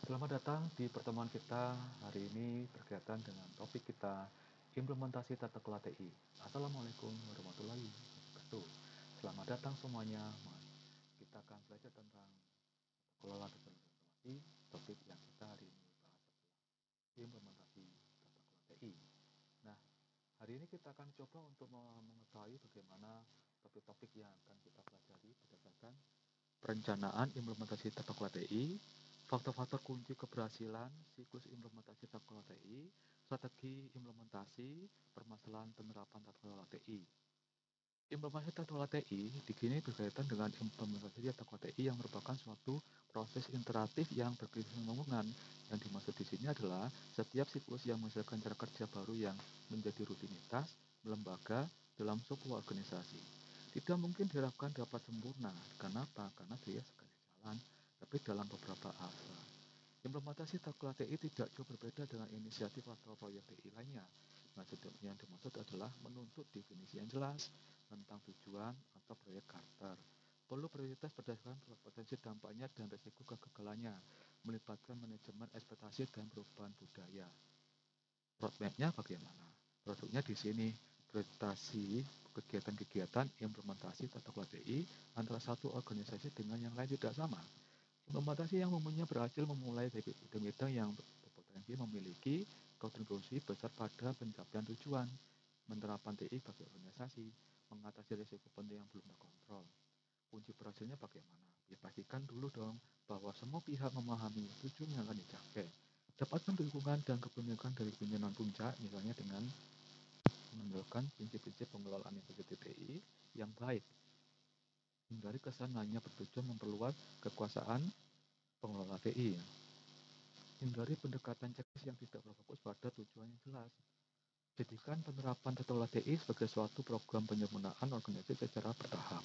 Selamat datang di pertemuan kita hari ini berkaitan dengan topik kita implementasi tata kelola TI. Assalamualaikum warahmatullahi wabarakatuh. Selamat datang semuanya. Kita akan belajar tentang tata kelola data informasi. Topik yang kita hari ini bahas adalah implementasi tata kelola TI. Nah, hari ini kita akan coba untuk mengetahui bagaimana topik-topik yang akan kita pelajari berdasarkan perencanaan implementasi tata kelola TI, faktor-faktor kunci keberhasilan siklus implementasi tata kelola TI, strategi implementasi, permasalahan penerapan tata kelola TI. Implementasi tata kelola TI di sini berkaitan dengan implementasi tata kelola TI yang merupakan suatu proses interaktif yang berkesinambungan. Yang dimaksud di sini adalah setiap siklus yang menghasilkan cara kerja baru yang menjadi rutinitas lembaga dalam sebuah organisasi. Tidak mungkin diharapkan dapat sempurna. Kenapa? Karena dia sekali jalan, tapi dalam beberapa asa. Implementasi tata kelola TI tidak jauh berbeda dengan inisiatif atau proyek TI lainnya. Maksud yang dimaksud adalah menuntut definisi yang jelas tentang tujuan atau proyek Carter. Perlu prioritas berdasarkan potensi dampaknya dan risiko kegagalannya, melibatkan manajemen ekspektasi dan perubahan budaya. Roadmap-nya bagaimana? Produknya di sini, prioritasi kegiatan-kegiatan implementasi tata kelola TI antara satu organisasi dengan yang lain tidak sama. Implementasi yang umumnya berhasil memulai dari bidang-bidang yang berpotensi memiliki kontribusi besar pada pencapaian tujuan, menerapkan TI bagi organisasi, mengatasi risiko penting yang belum terkontrol. Kunci berhasilnya bagaimana? Dipastikan dulu dong bahwa semua pihak memahami tujuan yang akan dicapai. Dapatkan dukungan dan kepemilikan dari pimpinan puncak, misalnya dengan mengandalkan prinsip-prinsip pengelolaan investasi TI yang baik. Hindari kesan hanya bertujuan memperluas kekuasaan pengelola TI. Hindari pendekatan checklist yang tidak berfokus pada tujuan yang jelas. Jadikan penerapan tata kelola TI sebagai suatu program penyempurnaan organisasi secara bertahap.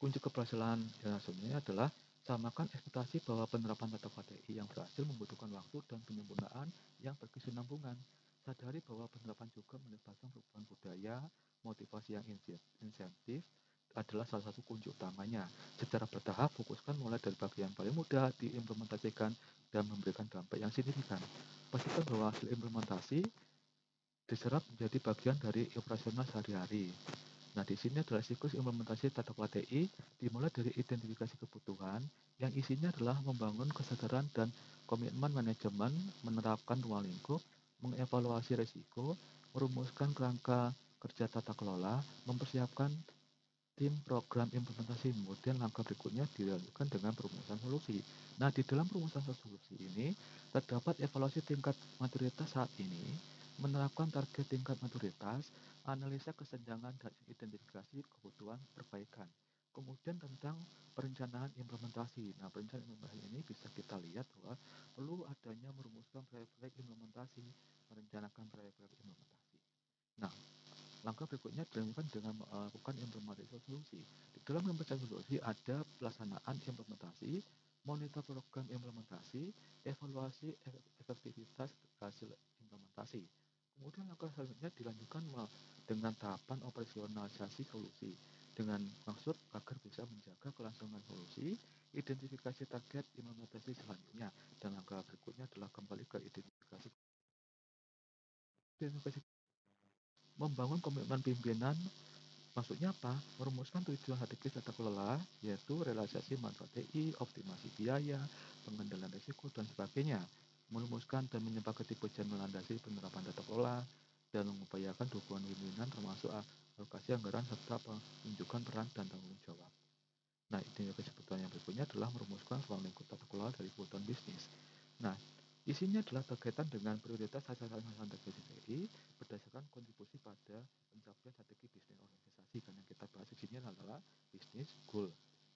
Kunci keberhasilan sebenarnya adalah samakan ekspektasi bahwa penerapan tata kelola TI yang berhasil membutuhkan waktu dan penyempurnaan yang berkesinambungan. Sadari bahwa penerapan juga melibatkan perubahan budaya, motivasi yang insentif adalah salah satu kunci utamanya. Secara bertahap, fokuskan mulai dari bagian paling mudah diimplementasikan dan memberikan dampak yang signifikan. Pastikan bahwa hasil implementasi diserap menjadi bagian dari operasional sehari-hari. Nah, di sini adalah siklus implementasi tata kelola TI dimulai dari identifikasi kebutuhan yang isinya adalah membangun kesadaran dan komitmen manajemen, menerapkan ruang lingkup, mengevaluasi risiko, merumuskan kerangka kerja tata kelola, mempersiapkan tim program implementasi. Kemudian langkah berikutnya dilakukan dengan perumusan solusi. Nah, di dalam perumusan solusi ini terdapat evaluasi tingkat maturitas saat ini, menerapkan target tingkat maturitas, analisa kesenjangan dan identifikasi kebutuhan perbaikan. Kemudian tentang perencanaan implementasi. Nah, perencanaan implementasi ini bisa kita lihat bahwa perlu adanya merumuskan proyek-proyek implementasi, merencanakan proyek-proyek implementasi. Nah, langkah berikutnya dilakukan dengan melakukan implementasi solusi. Di dalam implementasi solusi ada pelaksanaan implementasi, monitor program implementasi, evaluasi efektivitas hasil implementasi. Kemudian langkah selanjutnya dilanjutkan dengan tahapan operasionalisasi solusi dengan maksud agar bisa menjaga kelangsungan solusi, identifikasi target implementasi selanjutnya, dan langkah berikutnya adalah kembali ke identifikasi membangun komitmen pimpinan. Maksudnya apa? Merumuskan tujuan strategis tata kelola, yaitu realisasi manfaat TI, optimasi biaya, pengendalian risiko, dan sebagainya. Merumuskan dan menyepakati tujuan melandasi penerapan tata kelola, dan mengupayakan dukungan pimpinan termasuk alokasi anggaran serta penunjukan peran dan tanggung jawab. Nah, identifikasi kebutuhan yang berikutnya adalah merumuskan ruang lingkup tata kelola dari kebutuhan bisnis. Nah, isinya adalah berkaitan dengan prioritas sasaran-sasaran strategi TI berdasarkan kontribusi pada pencapaian strategi bisnis organisasi. Dan yang kita bahas di sini adalah bisnis goal.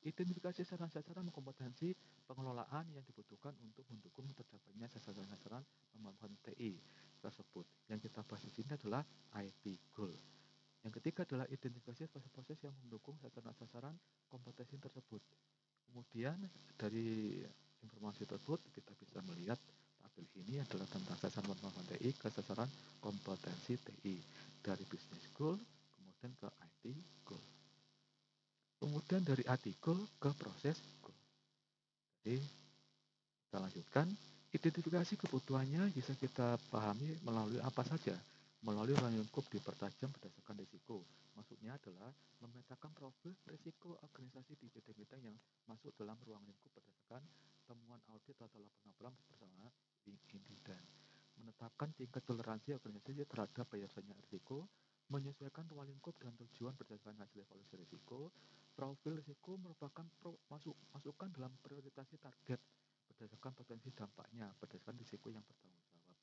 Identifikasi sasaran-sasaran kompetensi pengelolaan yang dibutuhkan untuk mendukung tercapainya sasaran-sasaran pemanfaatan TI tersebut. Yang kita bahas di sini adalah IT goal. Yang ketiga adalah identifikasi proses-proses yang mendukung sasaran-sasaran kompetensi tersebut. Kemudian dari informasi tersebut kita bisa melihat tabel ini adalah tentang sasaran pengembangan TI ke sasaran kompetensi TI dari business goal kemudian ke IT goal. Kemudian dari IT goal ke proses goal. Jadi Kita lanjutkan, identifikasi kebutuhannya bisa kita pahami melalui apa saja? Melalui ruang lingkup dipertajam berdasarkan risiko. Maksudnya adalah memetakan profil risiko organisasi di bidang-bidang yang masuk dalam ruang lingkup berdasarkan temuan audit atau laporan bersama dan menetapkan tingkat toleransi organisasi terhadap biasanya risiko, menyesuaikan ruang lingkup dan tujuan berdasarkan hasil evaluasi risiko. Profil risiko merupakan masukan dalam prioritasi target berdasarkan potensi dampaknya, berdasarkan risiko yang bertanggung jawab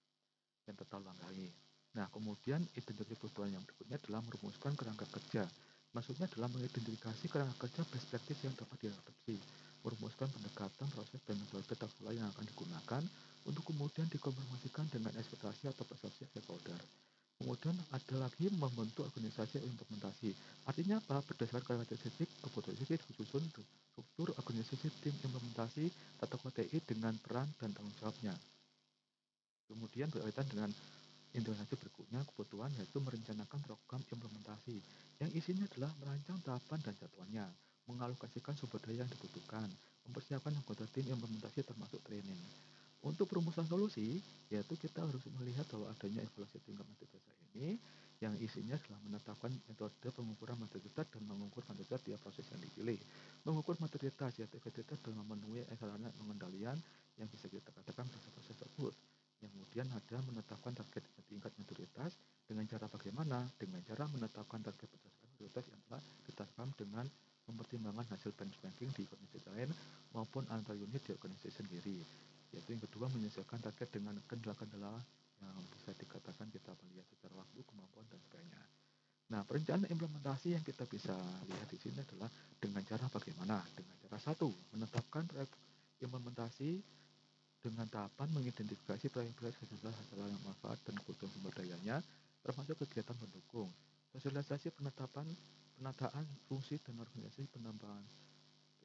yang tertanggulangi. Nah, kemudian identifikasi kebutuhan yang berikutnya adalah merumuskan kerangka kerja. Maksudnya adalah mengidentifikasi kerangka kerja perspektif yang dapat diadopsi, merumuskan pendekatan, proses, dan metode tata yang akan digunakan untuk kemudian dikonfirmasikan dengan ekspektasi atau persepsi stakeholder. Kemudian ada lagi membentuk organisasi implementasi. Artinya apa? Berdasarkan karakteristik kebutuhan disusun struktur organisasi tim implementasi atau KTI dengan peran dan tanggung jawabnya. Kemudian berkaitan dengan implementasi berikutnya kebutuhan yaitu merencanakan program implementasi yang isinya adalah merancang tahapan dan jadwalnya, mengalokasikan sumber daya yang dibutuhkan, mempersiapkan anggota tim implementasi termasuk training. Untuk perumusan solusi, yaitu kita harus melihat bahwa adanya evaluasi tingkat maturitas ini yang isinya adalah menetapkan metode pengukuran maturitas dan mengukur maturitas tiap proses yang dipilih. Mengukur maturitas yaitu efektivitas dalam memenuhi esalan pengendalian yang bisa kita katakan proses-proses tersebut. Yang kemudian ada menetapkan target tingkat maturitas dengan cara bagaimana? Dengan cara menetapkan target berdasarkan maturitas yang telah ditetapkan dengan mempertimbangkan hasil benchmarking di organisasi lain maupun antar unit di organisasi sendiri. Yaitu yang kedua menyesuaikan target dengan kendala-kendala yang bisa dikatakan kita melihat secara waktu, kemampuan, dan sebagainya. Nah, perencanaan implementasi yang kita bisa lihat di sini adalah dengan cara bagaimana? Dengan cara satu, menetapkan proyek implementasi dengan tahapan mengidentifikasi proyek-proyek sesuai hasil yang manfaat dan kebutuhan sumber dayanya, termasuk kegiatan pendukung, sosialisasi penataan fungsi dan organisasi penambahan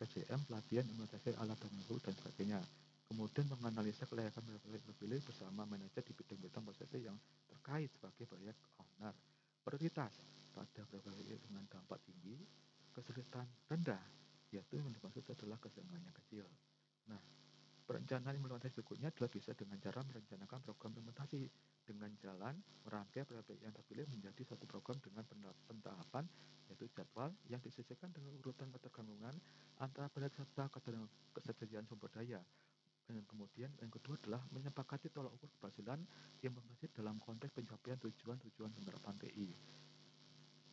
SDM, pelatihan, implementasi alat dan guru, dan sebagainya. Kemudian menganalisa kelayakan proyek terpilih bersama manajer di bidang-bidang proses yang terkait sebagai proyek owner. Prioritas pada proyek dengan dampak tinggi, kesulitan rendah, yaitu yang dimaksud adalah kesenangannya kecil. Nah, perencanaan implementasi berikutnya adalah bisa dengan cara merencanakan program implementasi dengan jalan merangkai proyek yang terpilih menjadi satu program dengan pentahapan yaitu jadwal yang disesuaikan dengan urutan ketergantungan antara proyek serta kesediaan sumber daya. Dan kemudian yang kedua adalah menyepakati tolak ukur keberhasilan implementasi dalam konteks pencapaian tujuan-tujuan penerapan TI.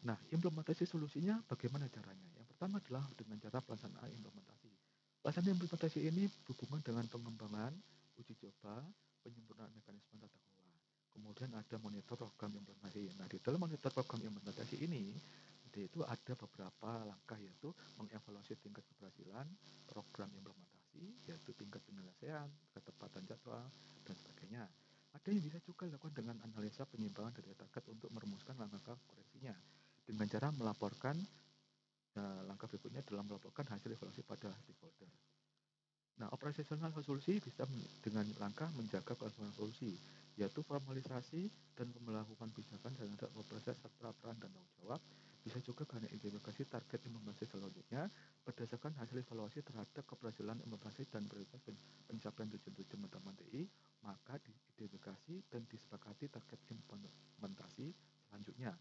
Nah, implementasi solusinya bagaimana caranya? Yang pertama adalah dengan cara pelaksanaan implementasi. Pelaksanaan implementasi ini berhubungan dengan pengembangan, uji coba, penyempurnaan mekanisme tata kelola. Kemudian ada monitor program implementasi. Nah, di dalam monitor program implementasi ini, itu ada beberapa langkah yaitu mengevaluasi tingkat keberhasilan program implementasi, yaitu tingkat penyelesaian, ketepatan jadwal, dan sebagainya. Ada yang bisa juga dilakukan dengan analisa penyimpangan dari target untuk merumuskan langkah koreksinya dengan cara melaporkan langkah berikutnya dalam melaporkan hasil evaluasi pada stakeholder. Nah, operasional solusi bisa dengan langkah menjaga kelangsungan solusi, yaitu formalisasi dan melakukan pijakan terhadap proses serta peran dan tanggung jawab. Bisa juga karena identifikasi target implementasi selanjutnya berdasarkan hasil evaluasi terhadap keberhasilan implementasi dan prioritas pencapaian tujuan-tujuan teman TI, maka diidentifikasi dan disepakati target implementasi selanjutnya.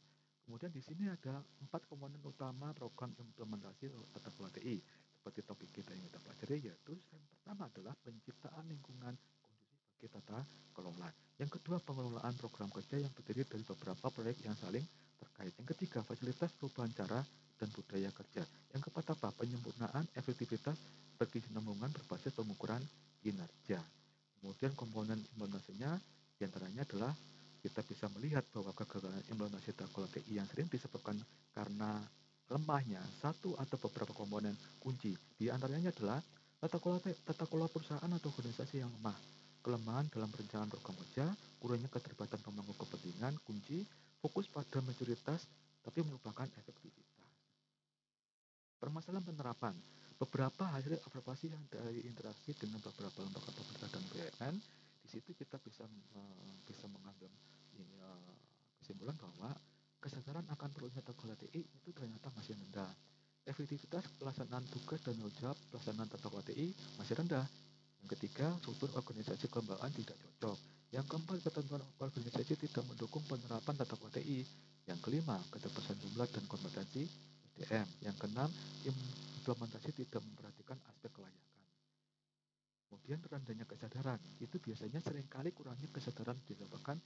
Kemudian di sini ada 4 komponen utama program implementasi tata kelola TI seperti topik kita yang kita pelajari, yaitu yang pertama adalah penciptaan lingkungan kondusif bagi tata kelola. Yang kedua, pengelolaan program kerja yang terdiri dari beberapa proyek yang saling terkait. Yang ketiga, fasilitas perubahan cara dan budaya kerja. Yang keempat apa? Penyempurnaan efektivitas berkesinambungan berbasis pengukuran kinerja. Kemudian komponen implementasinya diantaranya adalah kita bisa melihat bahwa kegagalan implementasi tata kelola TI yang sering disebabkan karena lemahnya satu atau beberapa komponen kunci. Di antaranya adalah tata kelola perusahaan atau organisasi yang lemah, kelemahan dalam perencanaan program kerja, kurangnya keterlibatan pemangku kepentingan, kunci, fokus pada majoritas tapi merupakan efektivitas. Permasalahan penerapan. Beberapa hasil observasi yang dari interaksi dengan beberapa lembaga pemerintah dan BUMN, di situ kita bisa mengambil kesimpulan bahwa kesadaran akan perlunya tata kelola TI itu ternyata masih rendah. Efektivitas pelaksanaan tugas dan tanggung jawab pelaksanaan tata kelola TI masih rendah. Yang ketiga, struktur organisasi kelembagaan tidak cocok. Yang keempat, ketentuan organisasi tidak mendukung penerapan tata kelola TI. Yang kelima, keterbatasan jumlah dan kompetensi SDM. Yang keenam, implementasi tidak memperhatikan aspek kelayakan. Kemudian rendahnya kesadaran, itu biasanya seringkali kurangnya kesadaran disebabkan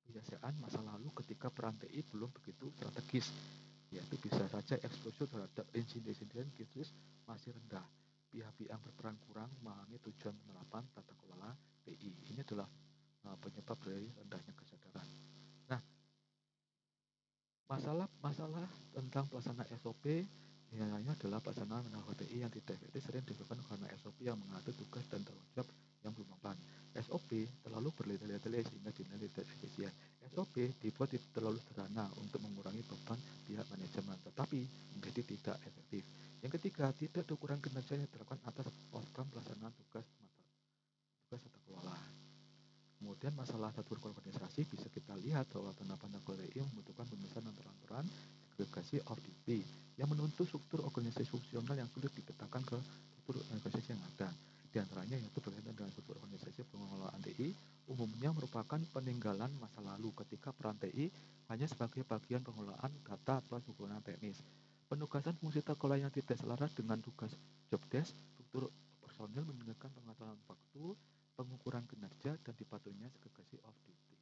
kebiasaan masa lalu ketika peran TI belum begitu strategis, yaitu bisa saja eksposur terhadap insiden-insiden kritis masih rendah. Pihak-pihak yang berperan kurang memahami tujuan penerapan tata kelola TI. Ini adalah penyebab dari rendahnya kesadaran. Nah, masalah tentang pelaksanaan SOP ini adalah pelaksanaan TI yang tidak efektif sering disebabkan karena SOP yang mengatur tugas dan tanggung jawab yang belum mempan. SOP terlalu bertele-tele sehingga dinilai tidak efisien. SOP dibuat terlalu sederhana untuk mengurangi beban pihak manajemen, tetapi menjadi tidak efektif. Yang ketiga, tidak ada ukuran kinerja yang dilakukan atas outcome pelaksanaan tugas tata kelola. Kemudian masalah satuan organisasi bisa kita lihat bahwa penerapan TI membutuhkan pemisahan antara peran segregasi duty yang menuntut struktur organisasi fungsional yang sulit dipetakan ke struktur organisasi yang ada. Di antaranya yaitu berkaitan dengan struktur organisasi pengelolaan TI umumnya merupakan peninggalan masa lalu ketika peran TI hanya sebagai bagian pengelolaan data atau hubungan teknis. Penugasan fungsi terkelola yang tidak selaras dengan tugas job desk, struktur personil memindahkan pengaturan waktu, pengukuran kinerja, dan dipatuhinya segregasi of duty.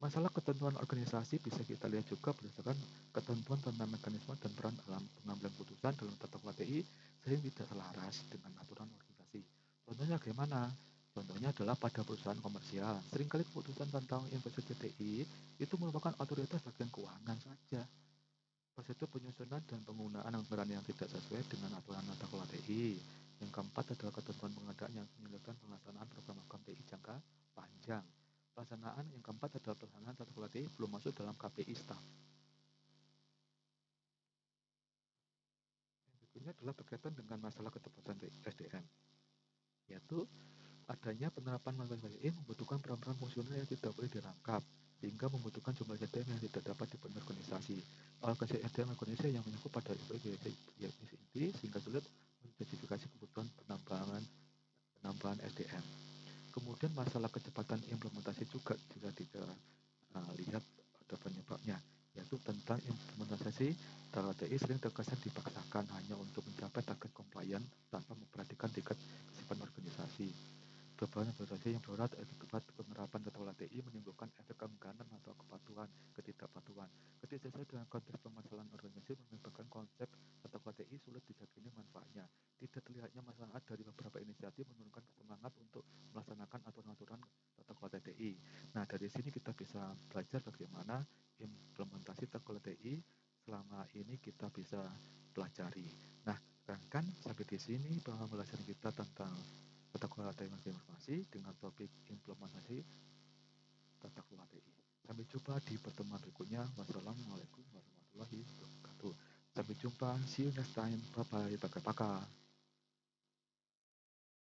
Masalah ketentuan organisasi bisa kita lihat juga berdasarkan ketentuan tentang mekanisme dan peran dalam pengambilan putusan dalam tata kelola TI sehingga tidak selaras dengan aturan organisasi. Contohnya bagaimana? Contohnya adalah pada perusahaan komersial. Seringkali keputusan tentang investasi TI itu merupakan otoritas bagian keuangan saja. Prosedur penyusunan dan penggunaan anggaran yang tidak sesuai dengan aturan tata kelola TI. Yang keempat adalah ketentuan pengadaan yang menyulitkan pelaksanaan program TI jangka panjang. Yang keempat adalah pelaksanaan tata kelola TI belum masuk dalam KPI staff. Yang berikutnya adalah berkaitan dengan masalah keterbatasan SDM, yaitu adanya penerapan manfaat TI membutuhkan peran-peran fungsional yang tidak boleh dirangkap, sehingga membutuhkan jumlah SDM yang tidak dapat dipenuhi organisasi. Alokasi SDM organisasi yang menyangkut pada inti sehingga sulit menjustifikasi kebutuhan penambahan SDM. Kemudian masalah kecepatan implementasi juga jika kita lihat ada penyebabnya, yaitu tentang implementasi data TI sering terkesan dipaksakan hanya untuk mencapai target compliance tanpa memperhatikan tingkat kesiapan organisasi. Beban birokrasi yang berat akibat penerapan tata kelola TI menimbulkan efek keengganan atau kepatuhan, ketidakpatuhan. Ketika sesuai dengan konteks permasalahan organisasi menyebabkan konsep tata kelola TI sulit diyakini manfaatnya. Tidak terlihatnya manfaat dari beberapa inisiatif menurunkan semangat untuk melaksanakan aturan-aturan tata kelola TI. Nah, dari sini kita bisa belajar bagaimana implementasi tata kelola TI selama ini kita bisa pelajari. Nah, kan sampai di sini pembelajaran kita tentang tata kelola teknologi informasi dengan topik implementasi tata kelola TI. Sampai jumpa di pertemuan berikutnya. Wassalamualaikum warahmatullahi wabarakatuh. Sampai jumpa. See you next time. Bye bye. Pakai.